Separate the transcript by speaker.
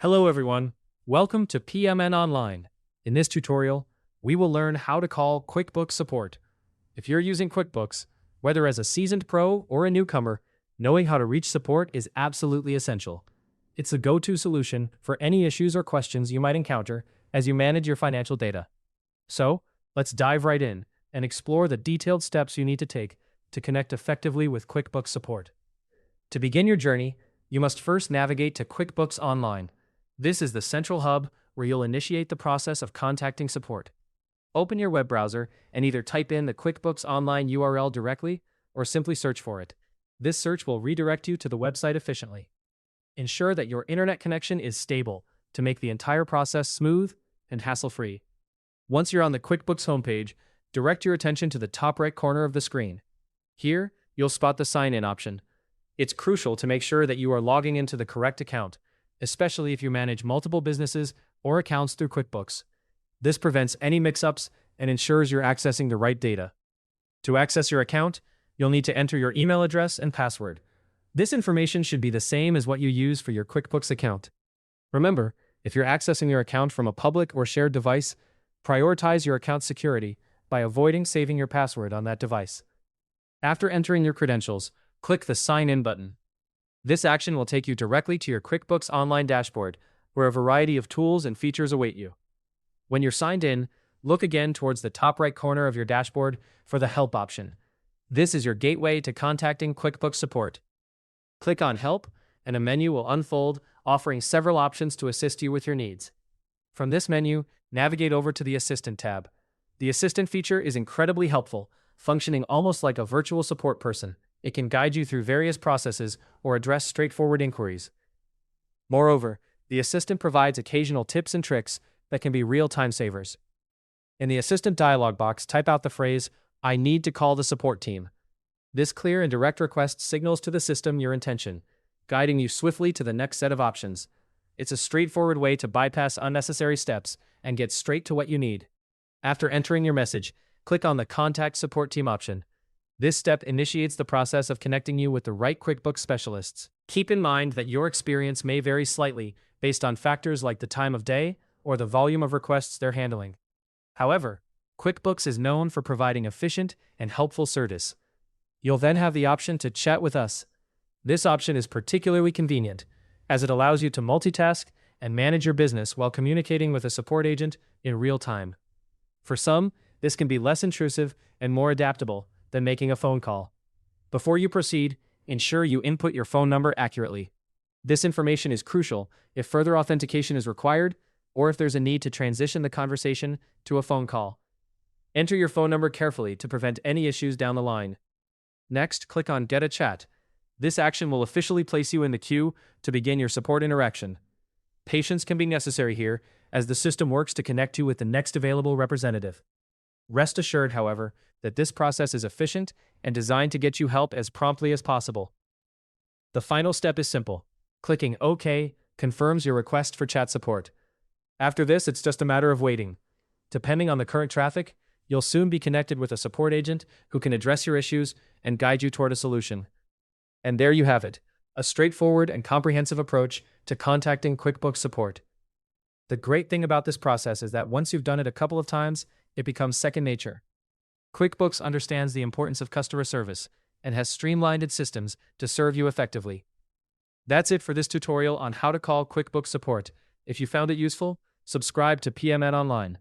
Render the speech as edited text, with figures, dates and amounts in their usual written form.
Speaker 1: Hello everyone, welcome to PMN Online. In this tutorial, we will learn how to call QuickBooks Support. If you're using QuickBooks, whether as a seasoned pro or a newcomer, knowing how to reach support is absolutely essential. It's the go-to solution for any issues or questions you might encounter as you manage your financial data. So, let's dive right in and explore the detailed steps you need to take to connect effectively with QuickBooks Support. To begin your journey, you must first navigate to QuickBooks Online. This is the central hub where you'll initiate the process of contacting support. Open your web browser and either type in the QuickBooks Online URL directly or simply search for it. This search will redirect you to the website efficiently. Ensure that your internet connection is stable to make the entire process smooth and hassle-free. Once you're on the QuickBooks homepage, direct your attention to the top right corner of the screen. Here, you'll spot the sign-in option. It's crucial to make sure that you are logging into the correct account, especially if you manage multiple businesses or accounts through QuickBooks. This prevents any mix-ups and ensures you're accessing the right data. To access your account, you'll need to enter your email address and password. This information should be the same as what you use for your QuickBooks account. Remember, if you're accessing your account from a public or shared device, prioritize your account security by avoiding saving your password on that device. After entering your credentials, click the Sign In button. This action will take you directly to your QuickBooks Online dashboard, where a variety of tools and features await you. When you're signed in, look again towards the top right corner of your dashboard for the Help option. This is your gateway to contacting QuickBooks Support. Click on Help, and a menu will unfold, offering several options to assist you with your needs. From this menu, navigate over to the Assistant tab. The Assistant feature is incredibly helpful, functioning almost like a virtual support person. It can guide you through various processes or address straightforward inquiries. Moreover, the Assistant provides occasional tips and tricks that can be real time savers. In the Assistant dialog box, type out the phrase, "I need to call the support team." This clear and direct request signals to the system your intention, guiding you swiftly to the next set of options. It's a straightforward way to bypass unnecessary steps and get straight to what you need. After entering your message, click on the Contact Support Team option. This step initiates the process of connecting you with the right QuickBooks specialists. Keep in mind that your experience may vary slightly based on factors like the time of day or the volume of requests they're handling. However, QuickBooks is known for providing efficient and helpful service. You'll then have the option to chat with us. This option is particularly convenient, as it allows you to multitask and manage your business while communicating with a support agent in real time. For some, this can be less intrusive and more adaptable than making a phone call. Before you proceed, ensure you input your phone number accurately. This information is crucial if further authentication is required or if there's a need to transition the conversation to a phone call. Enter your phone number carefully to prevent any issues down the line. Next, click on Get a Chat. This action will officially place you in the queue to begin your support interaction. Patience can be necessary here as the system works to connect you with the next available representative. Rest assured, however, that this process is efficient and designed to get you help as promptly as possible. The final step is simple. Clicking OK confirms your request for chat support. After this, it's just a matter of waiting. Depending on the current traffic, you'll soon be connected with a support agent who can address your issues and guide you toward a solution. And there you have it, a straightforward and comprehensive approach to contacting QuickBooks Support. The great thing about this process is that once you've done it a couple of times, it becomes second nature. QuickBooks understands the importance of customer service and has streamlined its systems to serve you effectively. That's it for this tutorial on how to call QuickBooks Support. If you found it useful, subscribe to PMN Online.